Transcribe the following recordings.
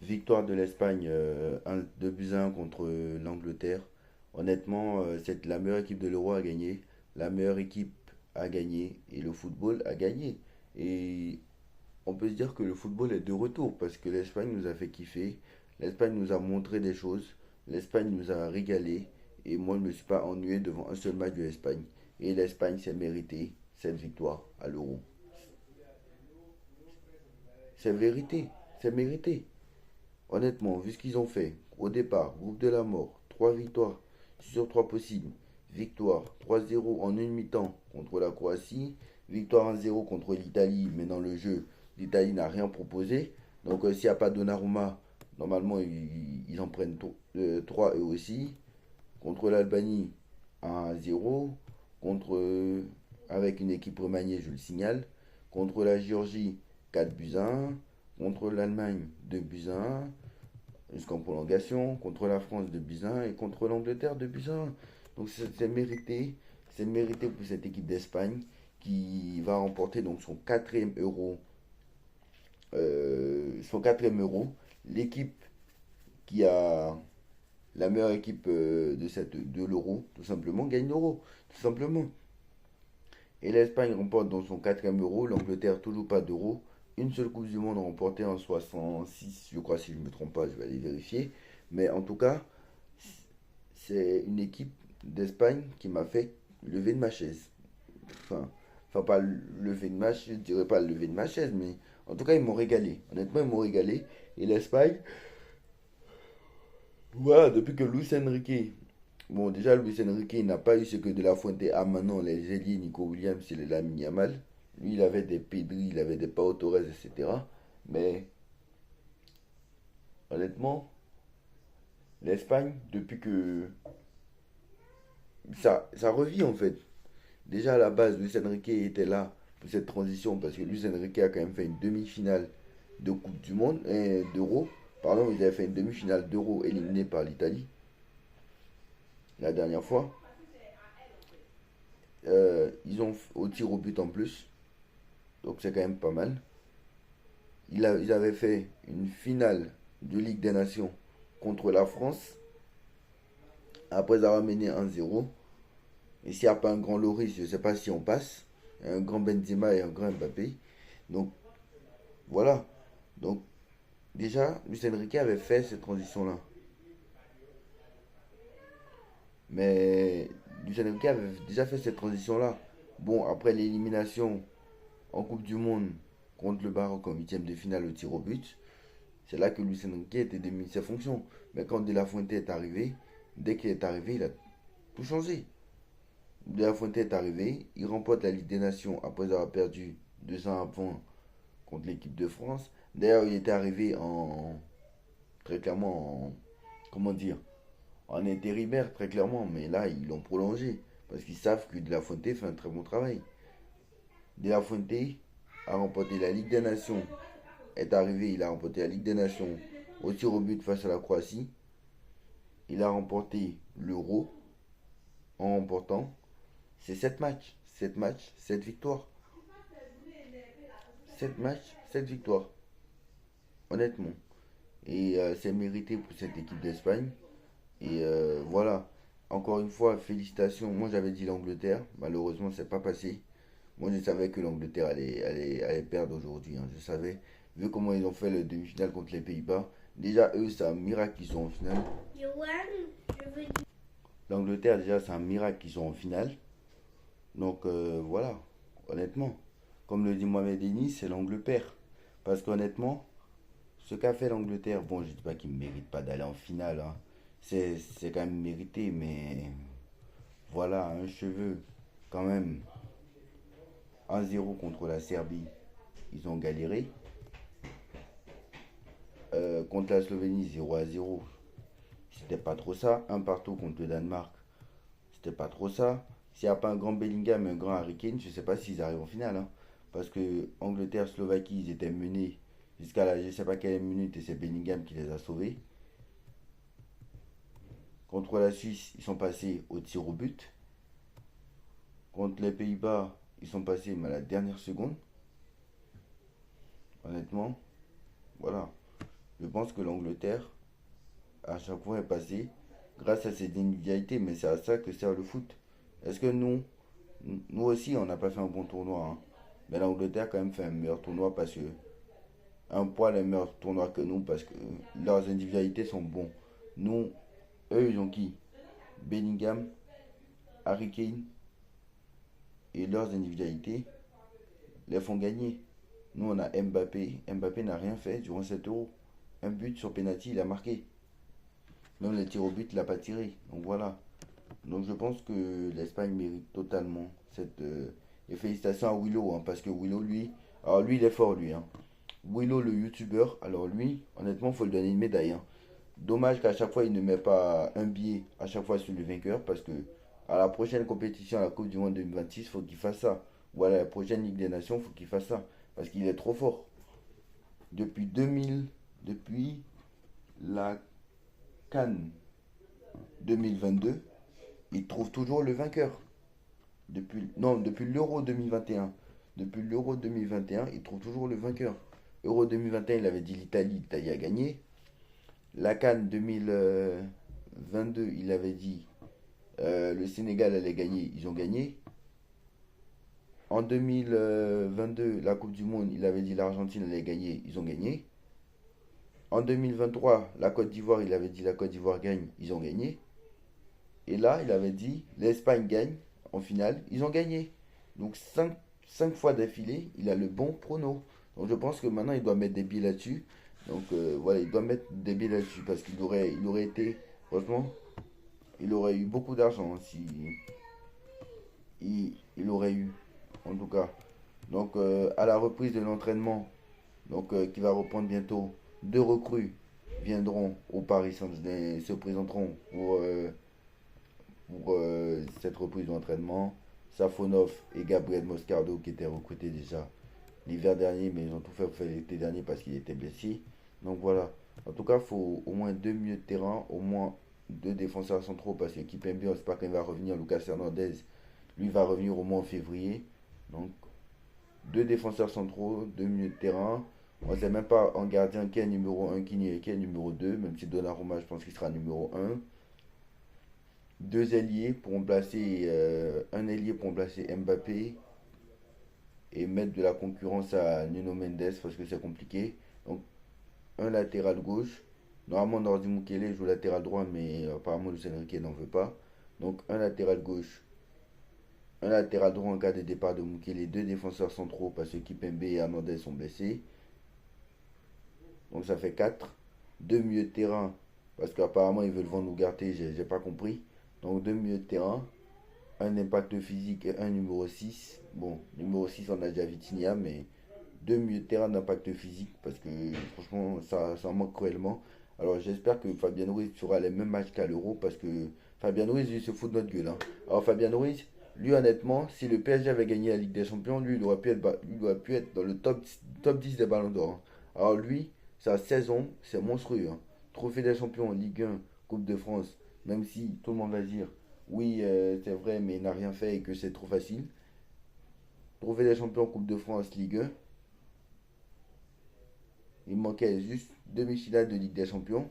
Victoire de l'Espagne 2 buts à 1 contre l'Angleterre. Honnêtement, c'est la meilleure équipe de l'Euro a gagné. La meilleure équipe a gagné. Et le football a gagné. Et on peut se dire que le football est de retour parce que l'Espagne nous a fait kiffer. L'Espagne nous a montré des choses. L'Espagne nous a régalé. Et moi, je ne me suis pas ennuyé devant un seul match de l'Espagne. Et l'Espagne s'est mérité cette victoire à l'Euro. C'est vérité. C'est mérité. Honnêtement, vu ce qu'ils ont fait, au départ, groupe de la mort, 3 victoires sur 3 possibles. Victoire 3-0 en une mi-temps contre la Croatie. Victoire 1-0 contre l'Italie, mais dans le jeu, l'Italie n'a rien proposé. Donc s'il n'y a pas Donnarumma, normalement ils en prennent 3 eux aussi. Contre l'Albanie, 1-0. Contre, avec une équipe remaniée, je le signale. Contre la Géorgie, 4 buts à 1. Contre l'Allemagne, 2 buts à 1 jusqu'en prolongation, contre la France de buts 1 et contre l'Angleterre de buts 1. Donc c'est mérité pour cette équipe d'Espagne qui va remporter donc son quatrième euro. L'équipe qui a la meilleure équipe de l'euro, tout simplement, gagne l'euro, tout simplement. Et l'Espagne remporte dans son quatrième euro, l'Angleterre toujours pas d'euro. Une seule Coupe du Monde remportée en 66, je crois, si je ne me trompe pas, je vais aller vérifier. Mais en tout cas, c'est une équipe d'Espagne qui m'a fait lever de ma chaise. Enfin, pas lever de ma chaise, je dirais pas lever de ma chaise, mais en tout cas, ils m'ont régalé. Honnêtement, ils m'ont régalé. Et l'Espagne, voilà, depuis que Luis Enrique, bon, déjà, Luis Enrique il n'a pas eu ce que De La Fuente a maintenant, les ailiers, Nico Williams et les Lamine Yamal. Lui, il avait des Pedri, il avait des Pau Torres, etc. Mais honnêtement, l'Espagne, depuis que ça revit en fait. Déjà à la base, Luis Enrique était là pour cette transition parce que Luis Enrique a quand même fait une demi-finale de Coupe du Monde, d'Euro. Pardon, ils avaient fait une demi-finale d'Euro éliminée par l'Italie la dernière fois. Ils ont au tir au but en plus, donc c'est quand même pas mal. Ils avaient fait une finale de Ligue des Nations contre la France après avoir mené 1-0. Et s'il n'y a pas un grand Loris, je ne sais pas si on passe. Un grand Benzema et un grand Mbappé. Donc voilà. Donc déjà, Luis Enrique avait fait cette transition-là. Mais Luis Enrique avait déjà fait cette transition-là. Bon, après l'élimination en Coupe du Monde contre le Maroc en huitième de finale au tir au but, c'est là que Luis Enrique était démis de ses fonctions. Mais quand De La Fuente est arrivé, dès qu'il est arrivé, il a tout changé. De La Fuente est arrivé, il remporte la Ligue des Nations après avoir perdu 200 points contre l'équipe de France. D'ailleurs, il était arrivé très clairement, comment dire, en intérimaire, très clairement, mais là, ils l'ont prolongé parce qu'ils savent que De La Fuente fait un très bon travail. De La Fuente a remporté la Ligue des Nations, est arrivé, il a remporté la Ligue des Nations au tir au but face à la Croatie. Il a remporté l'Euro en remportant ses 7 matchs. 7 matchs, 7 victoires. 7 matchs, 7 victoires. Honnêtement. Et c'est mérité pour cette équipe d'Espagne. Et voilà. Encore une fois, félicitations. Moi, j'avais dit l'Angleterre. Malheureusement, c'est pas passé. Moi, je savais que l'Angleterre allait perdre aujourd'hui, hein. Je savais. Vu comment ils ont fait le demi-finale contre les Pays-Bas. Déjà, eux, c'est un miracle qu'ils sont en finale. L'Angleterre, déjà, c'est un miracle qu'ils sont en finale. Donc, voilà. Honnêtement. Comme le dit Mohamed Denis, c'est l'Angleterre. Parce qu'honnêtement, ce qu'a fait l'Angleterre, bon, je ne dis pas qu'ils ne méritent pas d'aller en finale, hein. C'est quand même mérité, mais voilà, un cheveu, quand même. 1-0 contre la Serbie, ils ont galéré. Contre la Slovénie, 0-0, c'était pas trop ça. Un partout contre le Danemark, c'était pas trop ça. S'il n'y a pas un grand Bellingham et un grand Harry Kane, je sais pas s'ils arrivent en finale, hein. Parce que Angleterre-Slovaquie, ils étaient menés jusqu'à la je sais pas quelle minute et c'est Bellingham qui les a sauvés. Contre la Suisse, ils sont passés au tir au but. Contre les Pays-Bas, ils sont passés mais à la dernière seconde. Honnêtement, voilà. Je pense que l'Angleterre, à chaque fois, est passée grâce à ses inégalités, mais c'est à ça que sert le foot. Est-ce que nous aussi, on n'a pas fait un bon tournoi, hein. Mais l'Angleterre, quand même, fait un meilleur tournoi parce que un poil un meilleur tournoi que nous parce que leurs individualités sont bons. Nous, eux, ils ont qui? Bellingham, Harry Kane et leurs individualités les font gagner. Nous, on a Mbappé. Mbappé n'a rien fait durant 7 euros. Un but sur penalty, il a marqué. Même les tirs au but, il n'a pas tiré. Donc voilà. Donc je pense que l'Espagne mérite totalement cette. Et félicitations à Willow, hein, parce que Willow, lui. Alors lui, il est fort, lui, hein. Willow, le youtubeur, alors lui, honnêtement, il faut lui donner une médaille, hein. Dommage qu'à chaque fois, il ne met pas un billet à chaque fois sur le vainqueur, parce que à la prochaine compétition, à la Coupe du Monde 2026, il faut qu'il fasse ça. Ou à la prochaine Ligue des Nations, il faut qu'il fasse ça. Parce qu'il est trop fort. Depuis 2000, depuis la Cannes 2022, il trouve toujours le vainqueur. Depuis l'Euro 2021. Depuis l'Euro 2021, il trouve toujours le vainqueur. Euro 2021, il avait dit l'Italie, l'Italie a gagné. La Cannes 2022, il avait dit le Sénégal allait gagner, ils ont gagné. En 2022, la Coupe du Monde, il avait dit l'Argentine allait gagner, ils ont gagné. En 2023, la Côte d'Ivoire, il avait dit la Côte d'Ivoire gagne, ils ont gagné. Et là, il avait dit l'Espagne gagne en finale, ils ont gagné. Donc 5 fois d'affilée, il a le bon prono. Donc je pense que maintenant, il doit mettre des billes là-dessus. Donc voilà, il doit mettre des billes là-dessus parce qu'il aurait été, franchement, il aurait eu beaucoup d'argent, hein, si il aurait eu, en tout cas. Donc à la reprise de l'entraînement, donc qui va reprendre bientôt, deux recrues viendront au Paris Saint-Germain, se présenteront pour cette reprise d'entraînement. Safonov et Gabriel Moscardo qui étaient recrutés déjà l'hiver dernier, mais ils ont tout fait pour faire l'été dernier parce qu'il était blessé. Donc voilà. En tout cas, il faut au moins deux milieux de terrain, au moins deux défenseurs centraux parce que Kipembe, on ne sait pas quand il va revenir. Lucas Hernandez, lui, va revenir au moins en février. Donc deux défenseurs centraux, deux milieux de terrain. On ne sait même pas en gardien qui est numéro un, qui est numéro 2, même si Donnarumma, je pense qu'il sera numéro un. Deux ailiers pour remplacer, un ailier pour remplacer Mbappé et mettre de la concurrence à Nuno Mendes parce que c'est compliqué. Donc un latéral gauche. Normalement Nordi Mukele joue latéral droit mais apparemment Luis Enrique n'en veut pas. Donc un latéral gauche, un latéral droit en cas de départ de Mukele, deux défenseurs centraux parce que Kipembe et Hernandez sont blessés. Donc ça fait 4. Deux milieux de terrain parce qu'apparemment ils veulent vendre Ugarte, j'ai pas compris. Donc deux milieux de terrain, un impact physique et un numéro 6. Bon, numéro 6 on a déjà Vitinha, mais deux milieux de terrain d'impact physique parce que franchement ça manque cruellement. Alors j'espère que Fabien Ruiz fera les mêmes matchs qu'à l'Euro parce que Fabien Ruiz il se fout de notre gueule, hein. Alors Fabien Ruiz, lui honnêtement, si le PSG avait gagné la Ligue des Champions, lui il aurait pu être dans le top 10 des ballons d'or, hein. Alors lui, sa saison, c'est monstrueux, hein. Trophée des champions, Ligue 1, Coupe de France, même si tout le monde va dire oui, c'est vrai, mais il n'a rien fait et que c'est trop facile. Trophée des champions, Coupe de France, Ligue 1. Il manquait juste demi-finale de Ligue des Champions,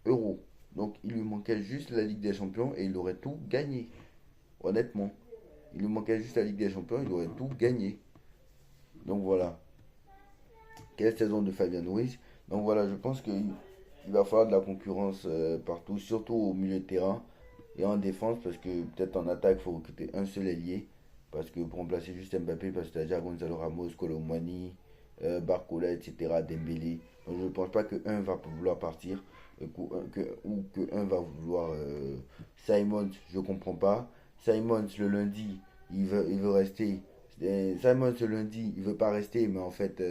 Euro. Donc il lui manquait juste la Ligue des Champions et il aurait tout gagné. Honnêtement. Il lui manquait juste la Ligue des Champions, il aurait tout gagné. Donc voilà. Quelle saison de Fabien Ruiz. Donc voilà, je pense qu'il va falloir de la concurrence partout, surtout au milieu de terrain et en défense, parce que peut-être en attaque, il faut recruter un seul ailier. Parce que pour remplacer juste Mbappé, parce que tu as déjà Gonzalo Ramos, Colomani, Barcola, etc., Dembélé. Donc je ne pense pas que un va vouloir partir ou que un va vouloir. Simons, je ne comprends pas. Simons, le lundi, il veut rester. Simons, le lundi, il veut pas rester, mais en fait,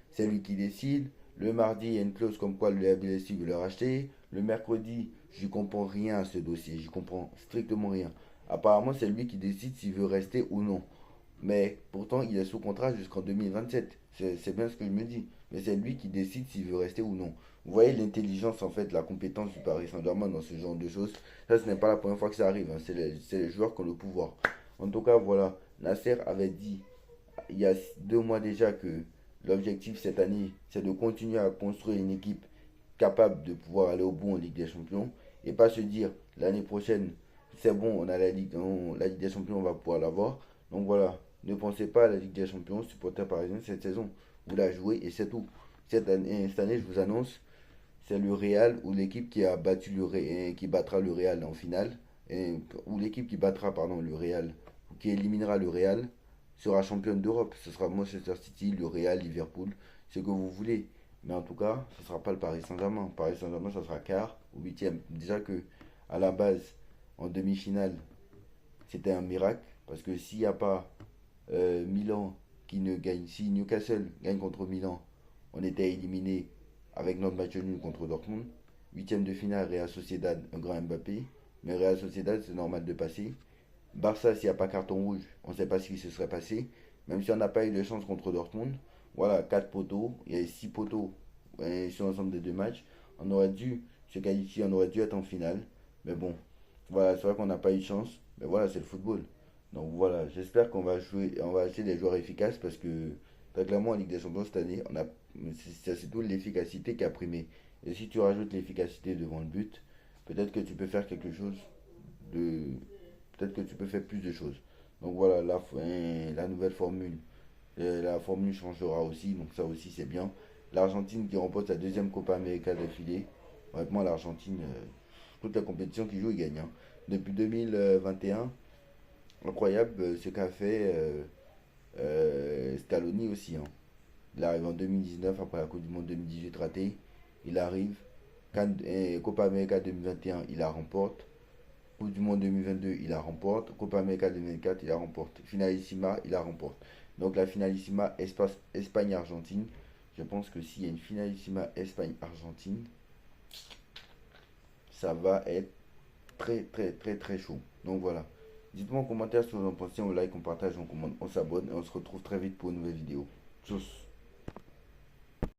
c'est lui qui décide. Le mardi, il y a une clause comme quoi le RBSI veut le racheter. Le mercredi, j'y comprends rien à ce dossier. J'y comprends strictement rien. Apparemment, c'est lui qui décide s'il veut rester ou non. Mais pourtant, il est sous contrat jusqu'en 2027. C'est bien ce que je me dis. Mais c'est lui qui décide s'il veut rester ou non. Vous voyez l'intelligence, en fait, la compétence du Paris Saint-Germain dans ce genre de choses. Ça, ce n'est pas la première fois que ça arrive, hein. C'est les joueurs qui ont le pouvoir. En tout cas, voilà. Nasser avait dit il y a 2 mois déjà que l'objectif cette année, c'est de continuer à construire une équipe capable de pouvoir aller au bout en Ligue des Champions et pas se dire l'année prochaine, c'est bon, on a la Ligue des Champions, on va pouvoir l'avoir. Donc voilà, ne pensez pas à la Ligue des Champions, supporter parisien cette saison. Vous la jouez et c'est tout. Cette année, je vous annonce, c'est le Real ou l'équipe qui a battu qui battra le Real en finale, ou l'équipe qui battra pardon, le Real, ou qui éliminera le Real, sera championne d'Europe. Ce sera Manchester City, le Real, Liverpool, ce que vous voulez. Mais en tout cas, ce ne sera pas le Paris Saint-Germain. Paris Saint-Germain, ça sera quart ou huitième. Déjà que, à la base, en demi-finale, c'était un miracle. Parce que s'il n'y a pas Milan qui ne gagne, si Newcastle gagne contre Milan, on était éliminé avec notre match nul contre Dortmund. Huitième de finale, Real Sociedad, un grand Mbappé. Mais Real Sociedad, c'est normal de passer. Barça, s'il n'y a pas carton rouge, on ne sait pas ce qui se serait passé. Même si on n'a pas eu de chance contre Dortmund. Voilà, 4 poteaux. Il y a 6 poteaux sur l'ensemble des deux matchs. On aurait dû se qualifier, on aurait dû être en finale. Mais bon, voilà, c'est vrai qu'on n'a pas eu de chance. Mais voilà, c'est le football. Donc voilà, j'espère qu'on va jouer, on va acheter des joueurs efficaces parce que très clairement en Ligue des Champions cette année, c'est surtout l'efficacité qui a primé. Et si tu rajoutes l'efficacité devant le but, peut-être que tu peux faire quelque chose de, peut-être que tu peux faire plus de choses. Donc voilà, la nouvelle formule, la formule changera aussi, donc ça aussi c'est bien. L'Argentine qui remporte sa deuxième Copa América d'affilée. Honnêtement, l'Argentine, toute la compétition qu'ils joue, ils gagnent, hein. Depuis 2021, incroyable ce qu'a fait Scaloni aussi, hein. Il arrive en 2019 après la Coupe du Monde 2018 ratée. Il arrive. Copa América 2021, il la remporte. Coupe du Monde 2022, il la remporte. Copa América 2024, il la remporte. Finalissima, il la remporte. Donc la finalissima Espagne-Argentine. Je pense que s'il y a une finalissima Espagne-Argentine, ça va être très très très très chaud. Donc voilà. Dites-moi en commentaire ce que vous en pensez. On like, on partage, on commente, on s'abonne et on se retrouve très vite pour une nouvelle vidéo. Tchuss.